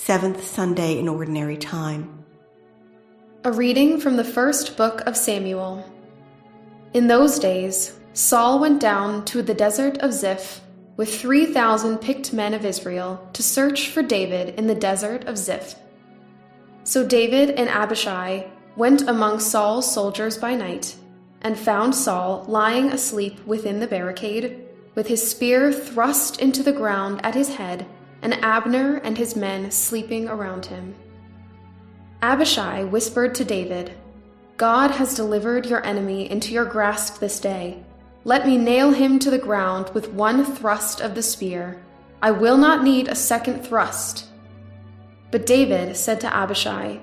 seventh Sunday in Ordinary Time. A reading from the first book of Samuel. In those days, Saul went down to the desert of Ziph with 3,000 picked men of Israel to search for David in the desert of Ziph. So David and Abishai went among Saul's soldiers by night and found Saul lying asleep within the barricade, with his spear thrust into the ground at his head, and Abner and his men sleeping around him. Abishai whispered to David, "God has delivered your enemy into your grasp this day. Let me nail him to the ground with one thrust of the spear. I will not need a second thrust." But David said to Abishai,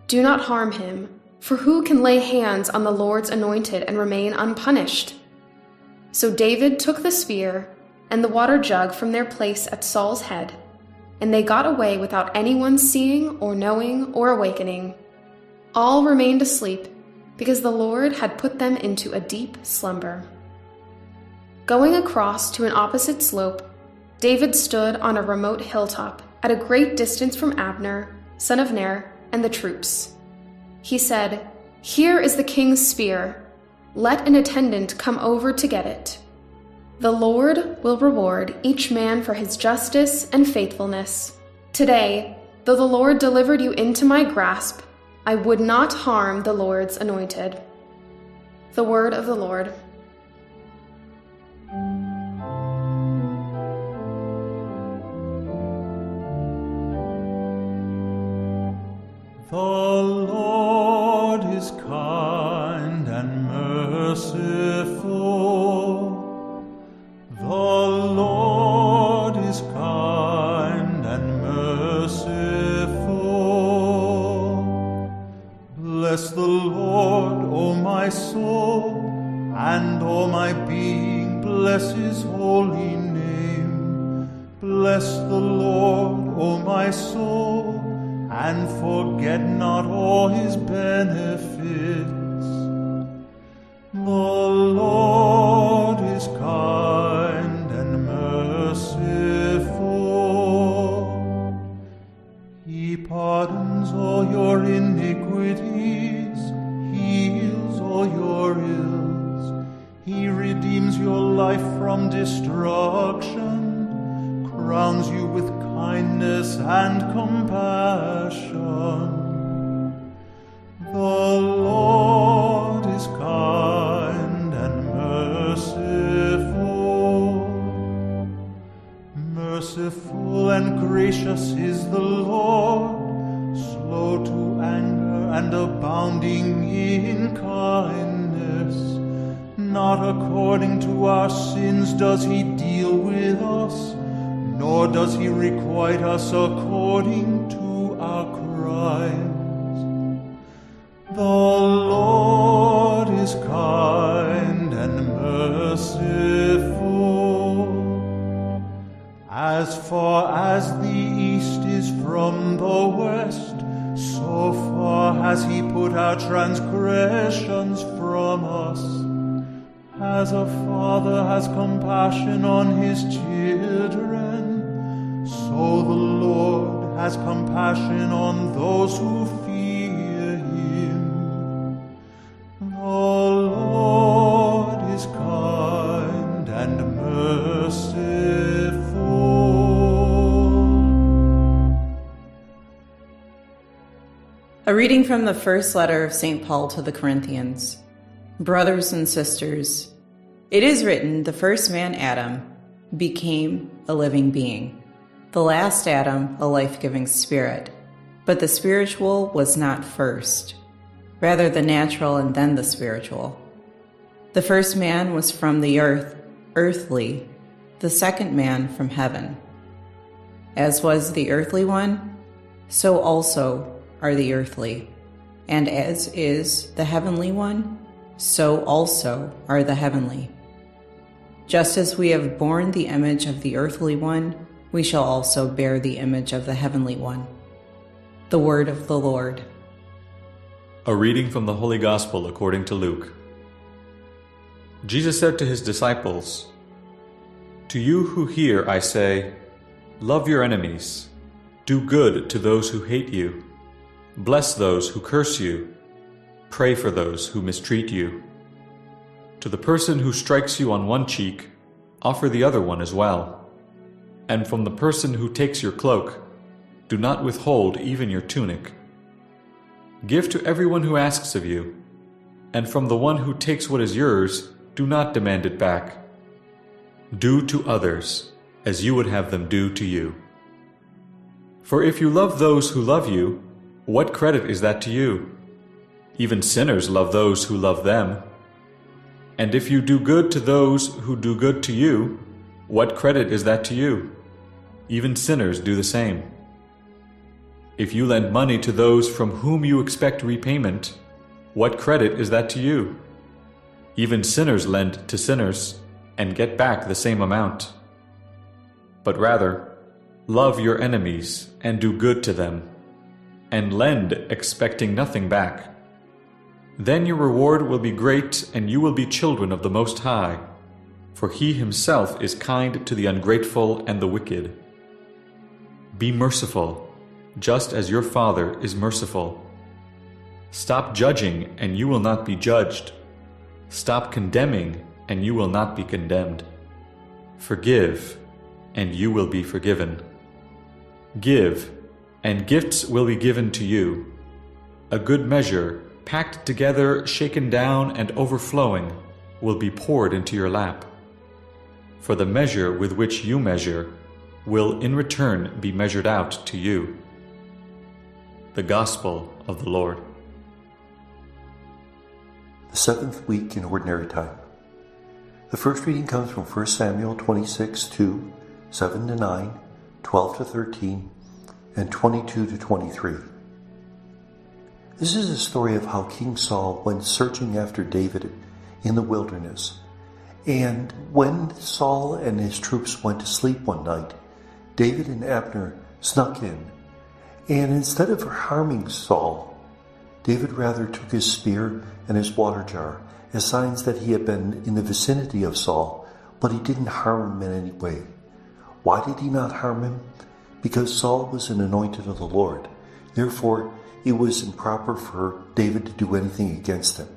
"Do not harm him, for who can lay hands on the Lord's anointed and remain unpunished?" So David took the spear and the water jug from their place at Saul's head, and they got away without anyone seeing or knowing or awakening. All remained asleep, because the Lord had put them into a deep slumber. Going across to an opposite slope, David stood on a remote hilltop at a great distance from Abner, son of Ner, and the troops. He said, "Here is the king's spear. Let an attendant come over to get it. The Lord will reward each man for his justice and faithfulness. Today, though the Lord delivered you into my grasp, I would not harm the Lord's anointed." The word of the Lord. The Lord is kind and merciful. The Lord is kind and merciful. Bless the Lord, O my soul, and all my being, bless his holy name. Bless the Lord, O my soul, and forget not all his benefits. The Lord is kind and merciful. He pardons all your iniquities, heals all your ills. He redeems your life from destruction, crowns you with kindness and compassion. The Lord is kind and merciful. Merciful and gracious is the Lord, slow to anger and abounding in kindness. Not according to our sins does he deal with us, nor does he requite us according to our crimes. The Lord is kind and merciful. As far as the east is from the west, so far has he put our transgressions from us. As a father has compassion on his children, so the Lord has compassion on those who fear him. The Lord is kind and merciful. A reading from the first letter of St. Paul to the Corinthians. Brothers and sisters, it is written, the first man, Adam, became a living being. The last Adam, a life-giving spirit. But the spiritual was not first, rather the natural and then the spiritual. The first man was from the earth, earthly, the second man from heaven. As was the earthly one, so also are the earthly. And as is the heavenly one, so also are the heavenly. Just as we have borne the image of the earthly one, we shall also bear the image of the heavenly one. The word of the Lord. A reading from the Holy Gospel according to Luke. Jesus said to his disciples, "To you who hear I say, love your enemies, Do good to those who hate you. Bless those who curse you. Pray for those who mistreat you. To the person who strikes you on one cheek, offer the other one as well. And from the person who takes your cloak, do not withhold even your tunic. Give to everyone who asks of you, and from the one who takes what is yours, do not demand it back. Do to others as you would have them do to you. For if you love those who love you, what credit is that to you? Even sinners love those who love them. And if you do good to those who do good to you, what credit is that to you? Even sinners do the same. If you lend money to those from whom you expect repayment, what credit is that to you? Even sinners lend to sinners and get back the same amount. But rather, love your enemies and do good to them, and lend expecting nothing back. Then your reward will be great, and you will be children of the Most High, for He Himself is kind to the ungrateful and the wicked. Be merciful, just as your Father is merciful. Stop judging, and you will not be judged. Stop condemning, and you will not be condemned. Forgive, and you will be forgiven. Give, and gifts will be given to you. A good measure, packed together, shaken down, and overflowing, will be poured into your lap. For the measure with which you measure will in return be measured out to you. The Gospel of the Lord. The seventh week in Ordinary Time. The first reading comes from 1 Samuel 26:2, 7-9, 12-13, and 22-23. This is a story of how King Saul went searching after David in the wilderness. And when Saul and his troops went to sleep one night, David and Abner snuck in. And instead of harming Saul, David rather took his spear and his water jar as signs that he had been in the vicinity of Saul, but he didn't harm him in any way. Why did he not harm him? Because Saul was an anointed of the Lord. Therefore, it was improper for David to do anything against him.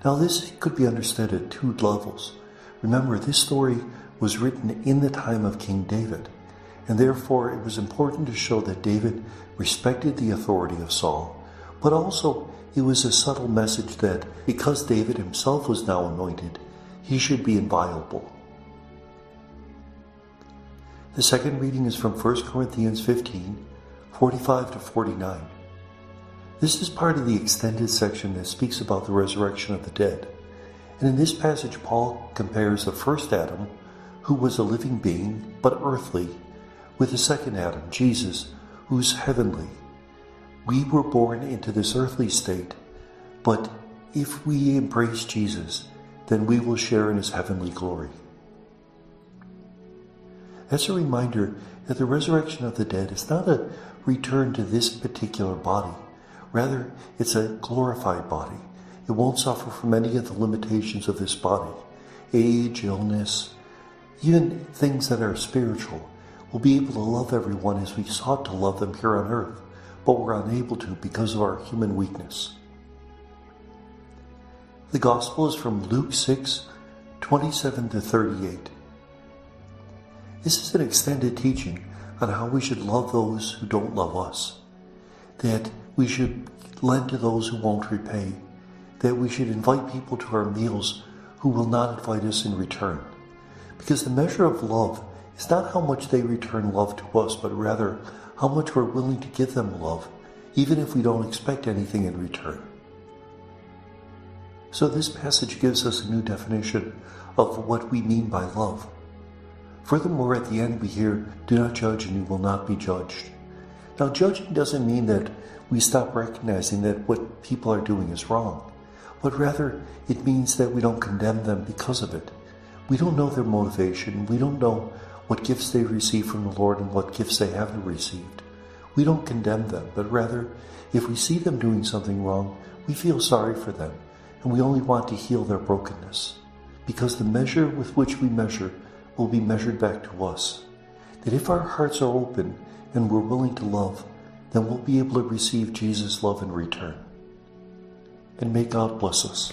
Now, this could be understood at two levels. Remember, this story was written in the time of King David, and therefore it was important to show that David respected the authority of Saul, but also it was a subtle message that because David himself was now anointed, he should be inviolable. The second reading is from 1 Corinthians 15, 45-49. This is part of the extended section that speaks about the resurrection of the dead. And in this passage, Paul compares the first Adam, who was a living being, but earthly, with the second Adam, Jesus, who's heavenly. We were born into this earthly state, but if we embrace Jesus, then we will share in his heavenly glory. That's a reminder that the resurrection of the dead is not a return to this particular body. Rather, it's a glorified body. It won't suffer from any of the limitations of this body. Age, illness, even things that are spiritual. We'll be able to love everyone as we sought to love them here on earth, but we're unable to because of our human weakness. The Gospel is from Luke 6, 27-38. This is an extended teaching on how we should love those who don't love us, that we should lend to those who won't repay, that we should invite people to our meals who will not invite us in return. Because the measure of love is not how much they return love to us, but rather how much we're willing to give them love, even if we don't expect anything in return. So this passage gives us a new definition of what we mean by love. Furthermore, at the end we hear, "Do not judge and you will not be judged." Now, judging doesn't mean that we stop recognizing that what people are doing is wrong, but rather it means that we don't condemn them because of it. We don't know their motivation. We don't know what gifts they receive from the Lord and what gifts they haven't received. We don't condemn them, but rather, if we see them doing something wrong, we feel sorry for them, and we only want to heal their brokenness, because the measure with which we measure will be measured back to us. That if our hearts are open and we're willing to love, then we'll be able to receive Jesus' love in return. And may God bless us.